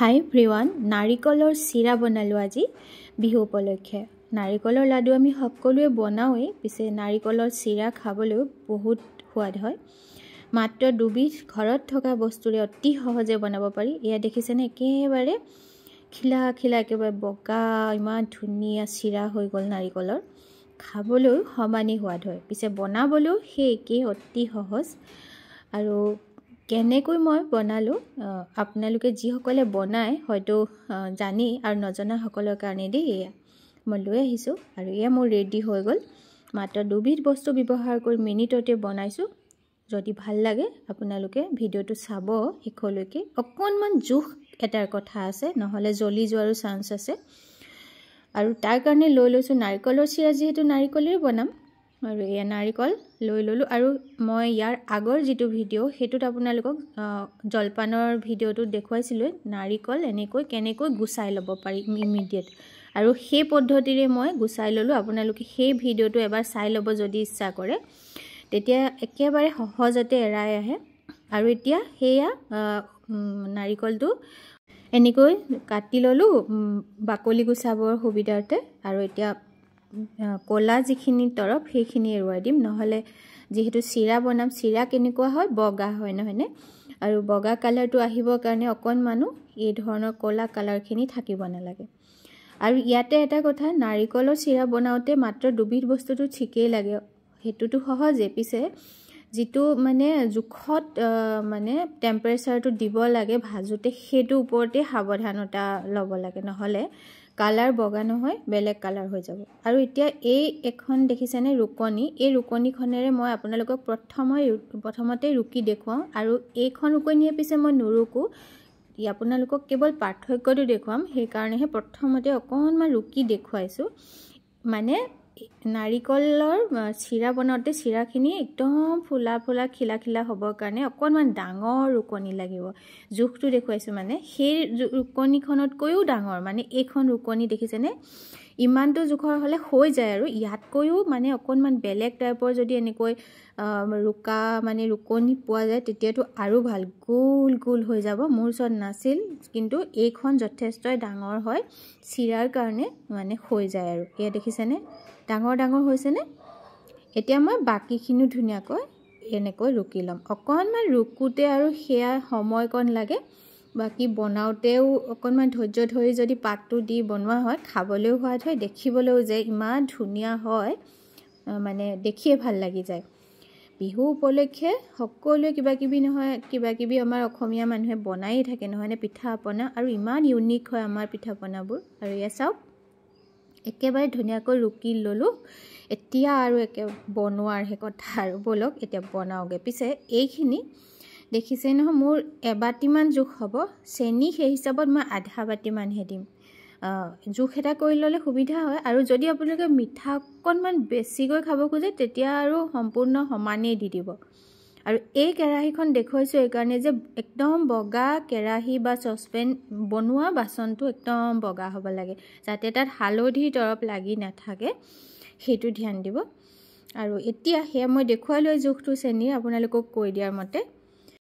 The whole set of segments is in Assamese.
হাই এভৰিৱান, নাৰিকলৰ চিৰা বনালোঁ আজি বিহু উপলক্ষে। নাৰিকলৰ লাডু আমি সকলোৱে বনাওঁৱেই, পিছে নাৰিকলৰ চিৰা খাবলৈ বহুত সোৱাদ হয়। মাত্ৰ দুবিধ ঘৰত থকা বস্তুৰে অতি সহজে বনাব পাৰি। এয়া দেখিছেনে, একেবাৰে খিলা খিলা একেবাৰে বগা ইমান ধুনীয়া চিৰা হৈ গ'ল নাৰিকলৰ। খাবলৈও সমানেই সোৱাদ হয়, পিছে বনাবলৈও সেই একেই অতি সহজ। আৰু কেনেকৈ মই বনালোঁ আপোনালোকে যিসকলে বনায় হয়তো জানেই, আৰু নজনাসকলৰ কাৰণে দেই এয়া মই লৈ আহিছোঁ। আৰু এয়া মোৰ ৰেডি হৈ গ'ল। মাত্ৰ দুবিধ বস্তু ব্যৱহাৰ কৰি মিনিটতে বনাইছোঁ। যদি ভাল লাগে আপোনালোকে ভিডিঅ'টো চাব শেষলৈকে। অকণমান জোখ এটাৰ কথা আছে, নহ'লে জ্বলি যোৱাৰো চান্স আছে। আৰু তাৰ কাৰণে লৈ লৈছোঁ নাৰিকলৰ চিৰা, যিহেতু নাৰিকলেৰে বনাম। আৰু এয়া নাৰিকল লৈ ল'লোঁ। আৰু মই ইয়াৰ আগৰ যিটো ভিডিঅ' সেইটোত আপোনালোকক জলপানৰ ভিডিঅ'টোত দেখুৱাইছিলোঁ নাৰিকল কেনেকৈ গুচাই ল'ব পাৰি ইমিডিয়েট, আৰু সেই পদ্ধতিৰে মই গুচাই ল'লোঁ। আপোনালোকে সেই ভিডিঅ'টো এবাৰ চাই ল'ব যদি ইচ্ছা কৰে, তেতিয়া একেবাৰে সহজতে এৰাই আহে। আৰু এতিয়া সেয়া নাৰিকলটো এনেকৈ কাটি ল'লোঁ বাকলি গুচাবৰ সুবিধাৰ্থে। আৰু এতিয়া ক'লা যিখিনি তৰফ সেইখিনি এৰুৱাই দিম, নহ'লে যিহেতু চিৰা বনাম, চিৰা কেনেকুৱা হয় বগা হয় নহয়নে। আৰু বগা কালাৰটো আহিবৰ কাৰণে অকণমানো এই ধৰণৰ ক'লা কালাৰখিনি থাকিব নালাগে। আৰু ইয়াতে এটা কথা, নাৰিকলৰ চিৰা বনাওঁতে মাত্ৰ দুবিধ বস্তুটো ঠিকেই লাগে, সেইটোতো সহজে। পিছে যিটো মানে জোখত মানে টেম্পাৰেচাৰটো দিব লাগে ভাজোঁতে, সেইটোৰ ওপৰতে সাৱধানতা ল'ব লাগে, নহ'লে কালাৰ বগা নহয় বেলেগ কালাৰ হৈ যাব। আৰু এতিয়া এই এখন দেখিছেনে ৰুকনি, এই ৰুকনিখনেৰে মই আপোনালোকক প্ৰথমতে ৰুকি দেখুৱাওঁ। আৰু এইখন ৰুকনিয়ে পিছে মই নুৰুকোঁ, আপোনালোকক কেৱল পাৰ্থক্যটো দেখুৱাম, সেইকাৰণেহে প্ৰথমতে অকণমান ৰুকি দেখুৱাইছোঁ। মানে নাৰিকলৰ চিৰা বনাওঁতে চিৰাখিনি একদম ফুলা ফুলা খিলা খিলা হ'বৰ কাৰণে অকণমান ডাঙৰ ৰুকনি লাগিব। জোখটো দেখুৱাইছোঁ, মানে সেই ৰুকনিখনতকৈও ডাঙৰ, মানে এইখন ৰুকনি দেখিছেনে, ইমানটো জোখৰ হ'লে হৈ যায়। আৰু ইয়াতকৈও মানে অকণমান বেলেগ টাইপৰ যদি এনেকৈ ৰুকা মানে ৰুকনি পোৱা যায় তেতিয়াতো আৰু ভাল, গোল গোল হৈ যাব। মোৰ ওচৰত নাছিল, কিন্তু এইখন যথেষ্টই ডাঙৰ হয় চিৰাৰ কাৰণে, মানে হৈ যায়। আৰু এয়া দেখিছেনে ডাঙৰ ডাঙৰ হৈছেনে। এতিয়া মই বাকীখিনিও ধুনীয়াকৈ এনেকৈ ৰুকি ল'ম। অকণমান ৰুকোতে আৰু সেয়া সময়কণ লাগে, বাকী বনাওঁতেও অকণমান ধৈৰ্য ধৰি যদি পাতটো দি বনোৱা হয়, খাবলৈও সোৱাদ হয়, দেখিবলৈও যে ইমান ধুনীয়া হয়, মানে দেখিয়ে ভাল লাগি যায়। বিহু উপলক্ষে সকলোৱে কিবা কিবি আমাৰ অসমীয়া মানুহে বনায়েই থাকে নহয়নে, পিঠা পনা, আৰু ইমান ইউনিক হয় আমাৰ পিঠা পনাবোৰ। আৰু এয়া চাওক একেবাৰে ধুনীয়াকৈ ৰুকি ল'লোঁ। এতিয়া আৰু বনোৱাৰহে কথা, আৰু ব'লক এতিয়া বনাওঁগৈ। পিছে এইখিনি দেখিছেই নহয়, মোৰ এবাটিমান জোখ হ'ব। চেনি সেই হিচাপত মই আধা বাটিমানহে দিম। জোখ এটা কৰি ল'লে সুবিধা হয়। আৰু যদি আপোনালোকে মিঠা অকণমান বেছিকৈ খাব খোজে, তেতিয়া আৰু সম্পূৰ্ণ সমানেই দি দিব। আৰু এই কেৰাহীখন দেখুৱাইছোঁ এইকাৰণে যে একদম বগা কেৰাহী বা চচপেন বনোৱা বাচনটো একদম বগা হ'ব লাগে, যাতে তাত হালধি তৰপ লাগি নাথাকে, সেইটো ধ্যান দিব। আৰু এতিয়া সেয়া মই দেখুৱাই লৈ জোখটো চেনিৰ আপোনালোকক কৈ দিয়াৰ মতে,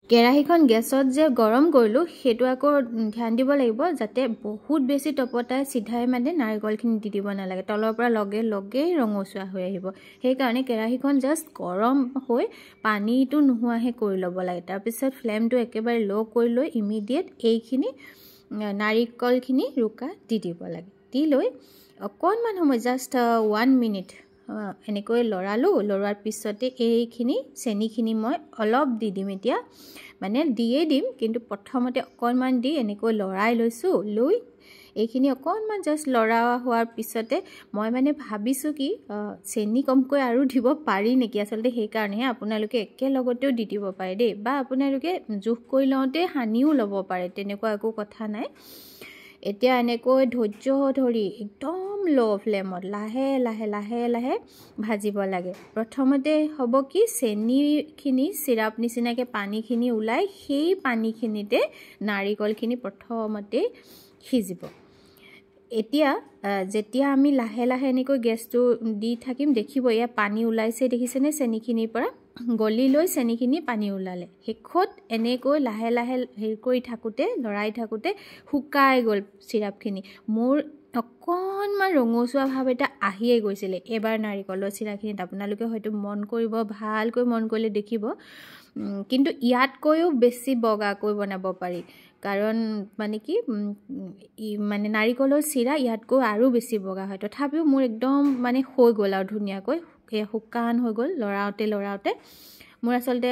কেৰাহীখন গেছত যে গৰম কৰিলোঁ সেইটো আকৌ ধ্যান দিব লাগিব, যাতে বহুত বেছি তপতাই চিধাই মানে নাৰিকলখিনি দি দিব নালাগে, তলৰ পৰা লগে লগেই ৰঙচুৱা হৈ আহিব। সেইকাৰণে কেৰাহীখন জাষ্ট গৰম হৈ পানীটো নোহোৱাহে কৰি ল'ব লাগে। তাৰপিছত ফ্লেমটো একেবাৰে ল' কৰি লৈ ইমিডিয়েট এইখিনি নাৰিকলখিনি ৰুকা দি দিব লাগে। দি লৈ অকণমান সময় জাষ্ট 1 মিনিট এনেকৈ লৰোৱাৰ পিছতে এইখিনি চেনিখিনি মই অলপ দি দিম। এতিয়া মানে দিয়েই দিম, কিন্তু প্ৰথমতে অকণমান দি এনেকৈ লৰাই লৈছোঁ। লৈ এইখিনি অকণমান জাষ্ট লৰা হোৱাৰ পিছতে মই মানে ভাবিছোঁ কি চেনি কমকৈ আৰু দিব পাৰি নেকি, আচলতে সেইকাৰণেহে আপোনালোকে একেলগতেও দি দিব পাৰে দেই, বা আপোনালোকে জোখ কৰি লওঁতে সানিও ল'ব পাৰে, তেনেকুৱা একো কথা নাই। এতিয়া এনেকৈ ধৈৰ্য ধৰি একদম ল' ফ্লেমত লাহে লাহে লাহে লাহে ভাজিব লাগে। প্ৰথমতে হ'ব কি, চেনিখিনি চিৰাপ নিচিনাকৈ পানীখিনি ওলাই, সেই পানীখিনিতে নাৰিকলখিনি প্ৰথমতে সিজিব। এতিয়া যেতিয়া আমি লাহে লাহে এনেকৈ গেছটো দি থাকিম, দেখিব এয়া পানী ওলাইছে, দেখিছেনে চেনিখিনিৰ পৰা। গলি লৈ চেনিখিনি পানী ওলালে শেষত এনেকৈ লাহে লাহে হেৰি কৰি থাকোঁতে লৰাই থাকোঁতে শুকাই গ'ল চিৰাপখিনি মোৰ অকণমান ৰঙচুৱা ভাৱ এটা আহিয়ে গৈছিলে এবাৰ নাৰিকলৰ চিৰাখিনিত আপোনালোকে হয়তো মন কৰিব ভালকৈ মন কৰিলে দেখিব কিন্তু ইয়াতকৈও বেছি বগাকৈ বনাব পাৰি কাৰণ মানে কি মানে নাৰিকলৰ চিৰা ইয়াতকৈ আৰু বেছি বগা হয় তথাপিও মোৰ একদম মানে হৈ গ'ল আৰু ধুনীয়াকৈ শুকান হৈ গ'ল লৰাওঁতে মোৰ আচলতে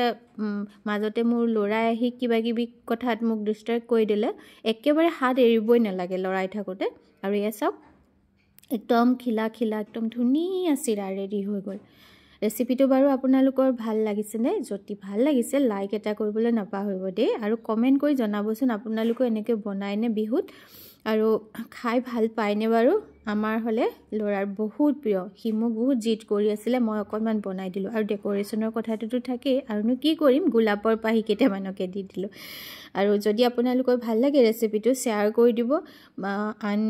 মাজতে মোৰ লৰাই আহি কিবা কিবি কথাত মোক ডিষ্ট্ৰেক্ট কৰি দিলে একেবাৰে হাত এৰিবই নালাগে লৰাই থাকোঁতে আৰু এয়া চাওক একদম খিলা একদম ধুনীয়া চিৰা ৰেডি হৈ গ'ল ৰেচিপিটো বাৰু আপোনালোকৰ ভাল লাগিছেনে যদি ভাল লাগিছে লাইক এটা কৰিবলৈ নাপাহৰিব দেই আৰু কমেণ্ট কৰি জনাবচোন আপোনালোকে এনেকৈ বনায়নে বিহুত আৰু খাই ভাল পায়নে বাৰু আমাৰ হ'লে ল'ৰাৰ বহুত প্ৰিয় সি মোক বহুত জিদ কৰি আছিলে মই অকণমান বনাই দিলোঁ আৰু ডেক'ৰেশ্যনৰ কথাটোতো থাকেই আৰুনো কি কৰিম গোলাপৰ পাহি কেইটামানকে দি দিলোঁ আৰু যদি আপোনালোকৰ ভাল লাগে ৰেচিপিটো শ্বেয়াৰ কৰি দিব আন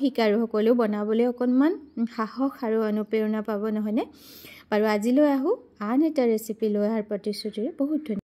শিকাৰুসকলেও বনাবলৈ অকণমান সাহস আৰু অনুপ্ৰেৰণা পাব নহয়নে বাৰু আজিলৈ আহোঁ আন এটা ৰেচিপি লৈ অহাৰ প্ৰতিশ্ৰুতিৰে বহুত ধন্যবাদ